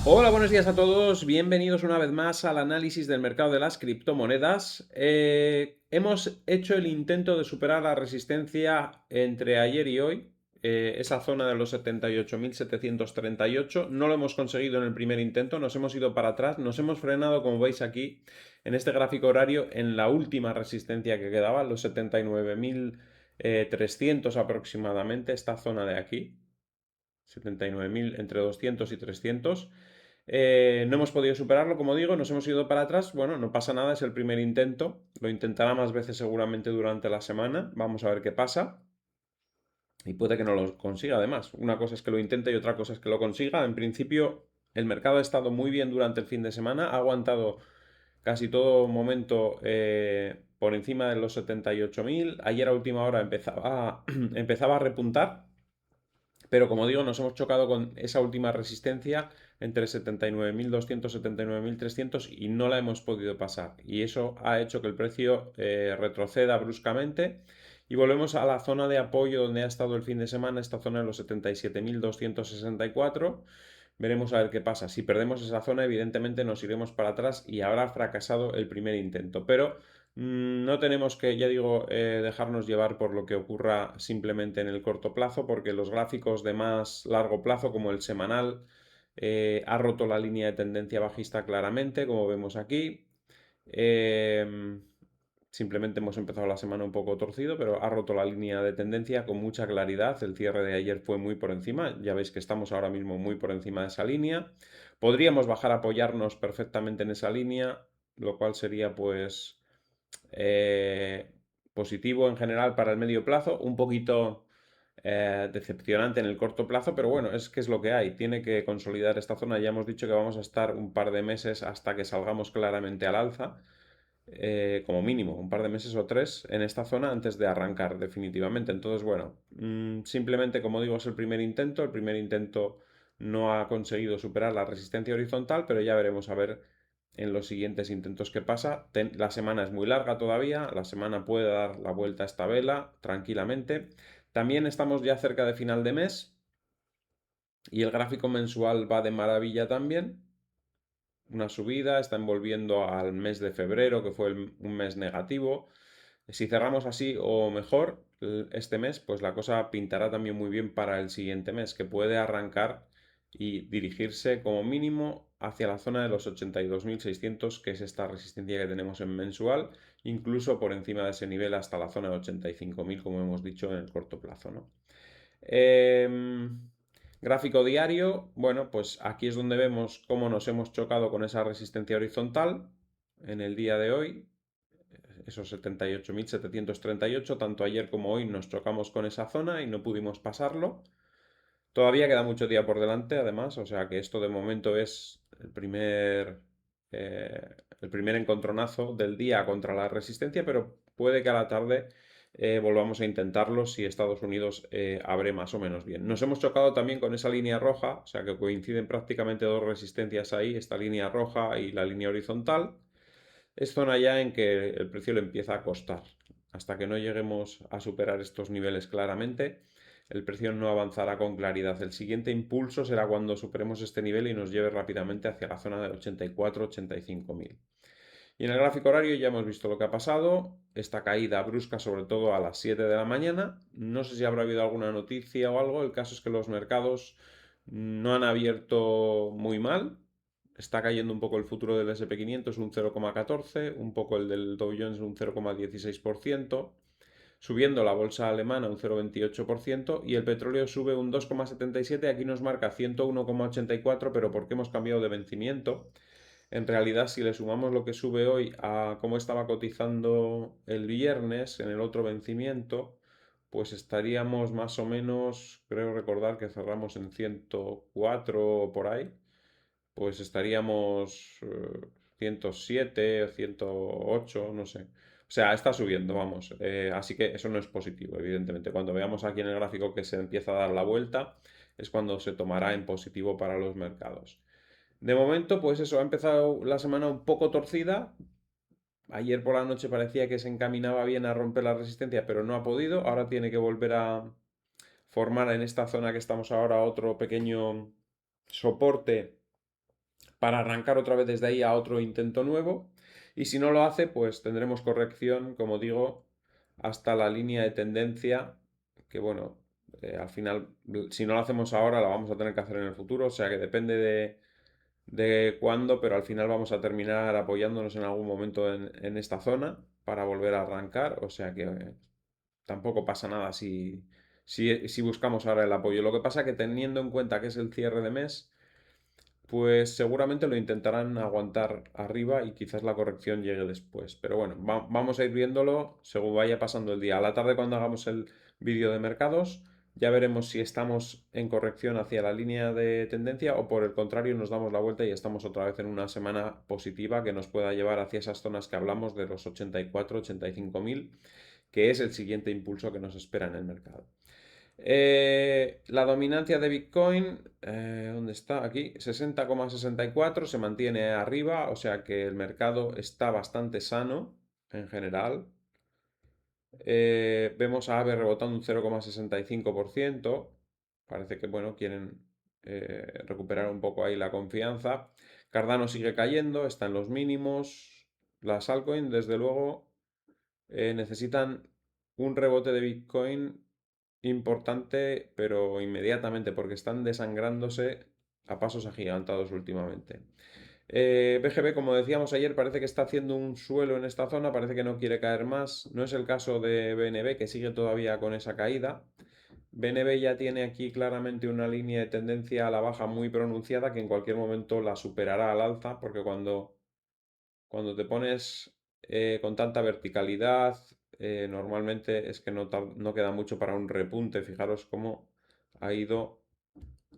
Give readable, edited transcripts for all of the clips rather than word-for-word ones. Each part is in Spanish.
Hola, buenos días a todos. Bienvenidos una vez más al análisis del mercado de las criptomonedas. Hemos hecho el intento de superar la resistencia entre ayer y hoy, esa zona de los 78.738. No lo hemos conseguido en el primer intento, nos hemos ido para atrás, nos hemos frenado, como veis aquí, en este gráfico horario, en la última resistencia que quedaba, los 79.300 aproximadamente, esta zona de aquí. 79.000 entre 200 y 300. No hemos podido superarlo, como digo, nos hemos ido para atrás. Bueno, no pasa nada, es el primer intento. Lo intentará más veces seguramente durante la semana. Vamos a ver qué pasa. Y puede que no lo consiga, además. Una cosa es que lo intente y otra cosa es que lo consiga. En principio, el mercado ha estado muy bien durante el fin de semana. Ha aguantado casi todo momento por encima de los 78.000. Ayer a última hora empezaba a repuntar. Pero como digo, nos hemos chocado con esa última resistencia entre 79.200 y 79.300 y no la hemos podido pasar. Y eso ha hecho que el precio retroceda bruscamente. Y volvemos a la zona de apoyo donde ha estado el fin de semana, esta zona de los 77.264. Veremos a ver qué pasa. Si perdemos esa zona, evidentemente nos iremos para atrás y habrá fracasado el primer intento. Pero no tenemos que, ya digo, dejarnos llevar por lo que ocurra simplemente en el corto plazo, porque los gráficos de más largo plazo, como el semanal, ha roto la línea de tendencia bajista claramente, como vemos aquí. Eh, Simplemente hemos empezado la semana un poco torcido, pero ha roto la línea de tendencia con mucha claridad. El cierre de ayer fue muy por encima. Ya veis que estamos ahora mismo muy por encima de esa línea. Podríamos bajar a apoyarnos perfectamente en esa línea, lo cual sería pues eh, positivo en general para el medio plazo, un poquito decepcionante en el corto plazo, pero bueno, es que es lo que hay. Tiene que consolidar esta zona. Ya hemos dicho que vamos a estar un par de meses hasta que salgamos claramente al alza. Como mínimo, un par de meses o tres en esta zona antes de arrancar definitivamente. Entonces, bueno, simplemente como digo, es el primer intento. El primer intento no ha conseguido superar la resistencia horizontal, pero ya veremos a ver en los siguientes intentos qué pasa. La semana es muy larga todavía, la semana puede dar la vuelta a esta vela tranquilamente. También estamos ya cerca de final de mes y el gráfico mensual va de maravilla también. Una subida, está envolviendo al mes de febrero, que fue un mes negativo. Si cerramos así o mejor este mes, pues la cosa pintará también muy bien para el siguiente mes, que puede arrancar y dirigirse como mínimo hacia la zona de los 82.600, que es esta resistencia que tenemos en mensual, incluso por encima de ese nivel hasta la zona de 85.000, como hemos dicho en el corto plazo, ¿no? Gráfico diario, bueno, pues aquí es donde vemos cómo nos hemos chocado con esa resistencia horizontal en el día de hoy, esos 78.738, tanto ayer como hoy nos chocamos con esa zona y no pudimos pasarlo. Todavía queda mucho día por delante, además, o sea que esto de momento es el primer encontronazo del día contra la resistencia, pero puede que a la tarde volvamos a intentarlo si Estados Unidos abre más o menos bien. Nos hemos chocado también con esa línea roja, o sea que coinciden prácticamente dos resistencias ahí, esta línea roja y la línea horizontal. Es zona ya en que el precio le empieza a costar. Hasta que no lleguemos a superar estos niveles claramente, el precio no avanzará con claridad. El siguiente impulso será cuando superemos este nivel y nos lleve rápidamente hacia la zona de 84-85.000. Y en el gráfico horario ya hemos visto lo que ha pasado, esta caída brusca sobre todo a las 7 de la mañana. No sé si habrá habido alguna noticia o algo, el caso es que los mercados no han abierto muy mal. Está cayendo un poco el futuro del SP500 un 0,14, un poco el del Dow Jones un 0,16%, subiendo la bolsa alemana un 0,28% y el petróleo sube un 2,77, aquí nos marca 101,84, pero porque hemos cambiado de vencimiento. En realidad, si le sumamos lo que sube hoy a cómo estaba cotizando el viernes en el otro vencimiento, pues estaríamos más o menos, creo recordar que cerramos en 104 o por ahí, pues estaríamos 107 o 108, no sé. O sea, está subiendo, vamos. Así que eso no es positivo, evidentemente. Cuando veamos aquí en el gráfico que se empieza a dar la vuelta, es cuando se tomará en positivo para los mercados. De momento, pues eso, ha empezado la semana un poco torcida. Ayer por la noche parecía que se encaminaba bien a romper la resistencia, pero no ha podido. Ahora tiene que volver a formar en esta zona que estamos ahora otro pequeño soporte para arrancar otra vez desde ahí a otro intento nuevo. Y si no lo hace, pues tendremos corrección, como digo, hasta la línea de tendencia, que bueno, al final, si no lo hacemos ahora, la vamos a tener que hacer en el futuro, o sea que depende de cuándo, pero al final vamos a terminar apoyándonos en algún momento en esta zona para volver a arrancar, o sea que tampoco pasa nada si buscamos ahora el apoyo. Lo que pasa que teniendo en cuenta que es el cierre de mes, pues seguramente lo intentarán aguantar arriba y quizás la corrección llegue después. Pero bueno, vamos a ir viéndolo según vaya pasando el día. A la tarde cuando hagamos el vídeo de mercados, ya veremos si estamos en corrección hacia la línea de tendencia o por el contrario nos damos la vuelta y estamos otra vez en una semana positiva que nos pueda llevar hacia esas zonas que hablamos de los 84-85 mil, que es el siguiente impulso que nos espera en el mercado. La dominancia de Bitcoin, ¿dónde está? Aquí, 60,64, se mantiene arriba, o sea que el mercado está bastante sano en general. Vemos a AVE rebotando un 0,65%. Parece que, bueno, quieren recuperar un poco ahí la confianza. Cardano sigue cayendo, está en los mínimos. Las altcoins, desde luego, necesitan un rebote de Bitcoin importante, pero inmediatamente, porque están desangrándose a pasos agigantados últimamente. BGB, como decíamos ayer, parece que está haciendo un suelo en esta zona, parece que no quiere caer más. No es el caso de BNB, que sigue todavía con esa caída. BNB ya tiene aquí claramente una línea de tendencia a la baja muy pronunciada que en cualquier momento la superará al alza, porque cuando te pones con tanta verticalidad, normalmente es que no queda mucho para un repunte. Fijaros cómo ha ido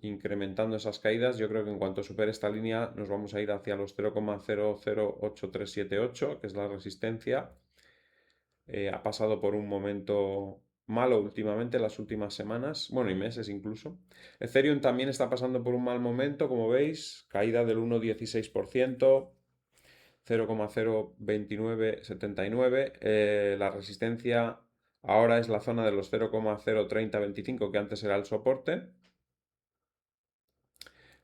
incrementando esas caídas. Yo creo que en cuanto supere esta línea nos vamos a ir hacia los 0,008378, que es la resistencia. Ha pasado por un momento malo últimamente, las últimas semanas, bueno, y meses incluso. Ethereum también está pasando por un mal momento, como veis, caída del 1,16%. 0,02979. La resistencia ahora es la zona de los 0,03025 que antes era el soporte.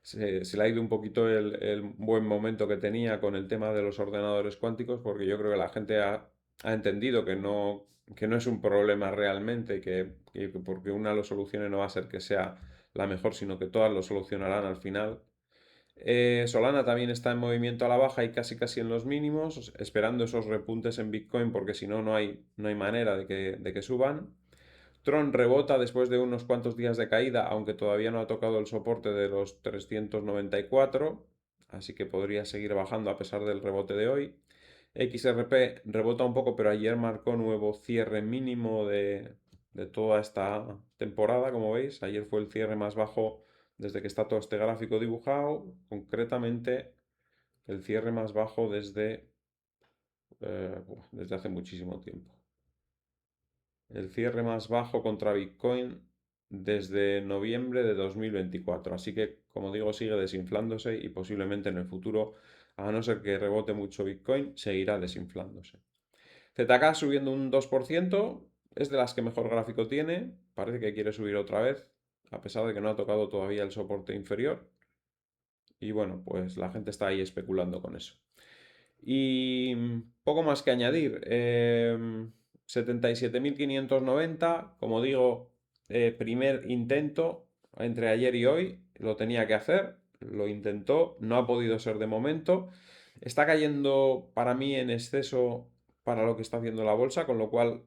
Se le ha ido un poquito el buen momento que tenía con el tema de los ordenadores cuánticos porque yo creo que la gente ha entendido que no es un problema realmente, que porque una lo solucione no va a ser que sea la mejor, sino que todas lo solucionarán al final. Solana también está en movimiento a la baja y casi en los mínimos, esperando esos repuntes en Bitcoin porque si no, no hay manera de que suban. Tron rebota después de unos cuantos días de caída, aunque todavía no ha tocado el soporte de los 394, así que podría seguir bajando a pesar del rebote de hoy. XRP rebota un poco, pero ayer marcó nuevo cierre mínimo de toda esta temporada, como veis. Ayer fue el cierre más bajo desde que está todo este gráfico dibujado, concretamente el cierre más bajo desde hace muchísimo tiempo. El cierre más bajo contra Bitcoin desde noviembre de 2024. Así que, como digo, sigue desinflándose y posiblemente en el futuro, a no ser que rebote mucho Bitcoin, seguirá desinflándose. ZK subiendo un 2%, es de las que mejor gráfico tiene, parece que quiere subir otra vez, a pesar de que no ha tocado todavía el soporte inferior. Y bueno, pues la gente está ahí especulando con eso. Y poco más que añadir. 77.590, como digo, primer intento entre ayer y hoy, lo tenía que hacer, lo intentó, no ha podido ser de momento. Está cayendo para mí en exceso para lo que está haciendo la bolsa, con lo cual,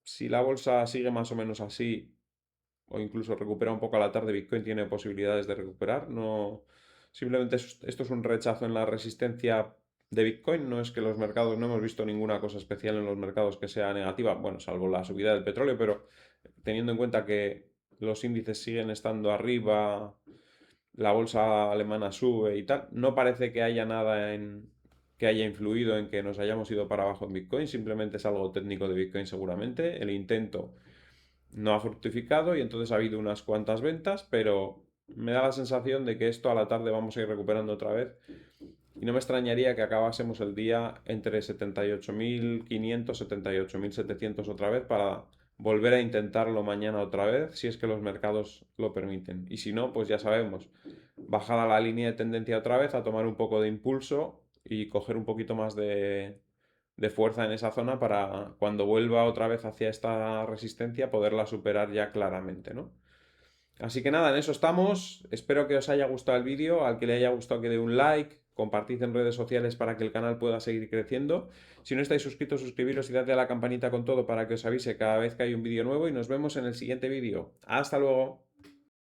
si la bolsa sigue más o menos así, o incluso recupera un poco a la tarde, Bitcoin tiene posibilidades de recuperar. No, simplemente esto es un rechazo en la resistencia de Bitcoin. No es que los mercados, no hemos visto ninguna cosa especial en los mercados que sea negativa, bueno, salvo la subida del petróleo, pero teniendo en cuenta que los índices siguen estando arriba, la bolsa alemana sube y tal, no parece que haya nada que haya influido en que nos hayamos ido para abajo en Bitcoin, simplemente es algo técnico de Bitcoin seguramente. El intento no ha fructificado y entonces ha habido unas cuantas ventas, pero me da la sensación de que esto a la tarde vamos a ir recuperando otra vez y no me extrañaría que acabásemos el día entre 78.500, 78.700 otra vez para volver a intentarlo mañana otra vez, si es que los mercados lo permiten. Y si no, pues ya sabemos, bajada la línea de tendencia otra vez, a tomar un poco de impulso y coger un poquito más de fuerza en esa zona para cuando vuelva otra vez hacia esta resistencia poderla superar ya claramente, ¿no? Así que nada, en eso estamos. Espero que os haya gustado el vídeo. Al que le haya gustado que dé un like, compartid en redes sociales para que el canal pueda seguir creciendo. Si no estáis suscritos, suscribiros y dadle a la campanita con todo para que os avise cada vez que hay un vídeo nuevo y nos vemos en el siguiente vídeo. Hasta luego.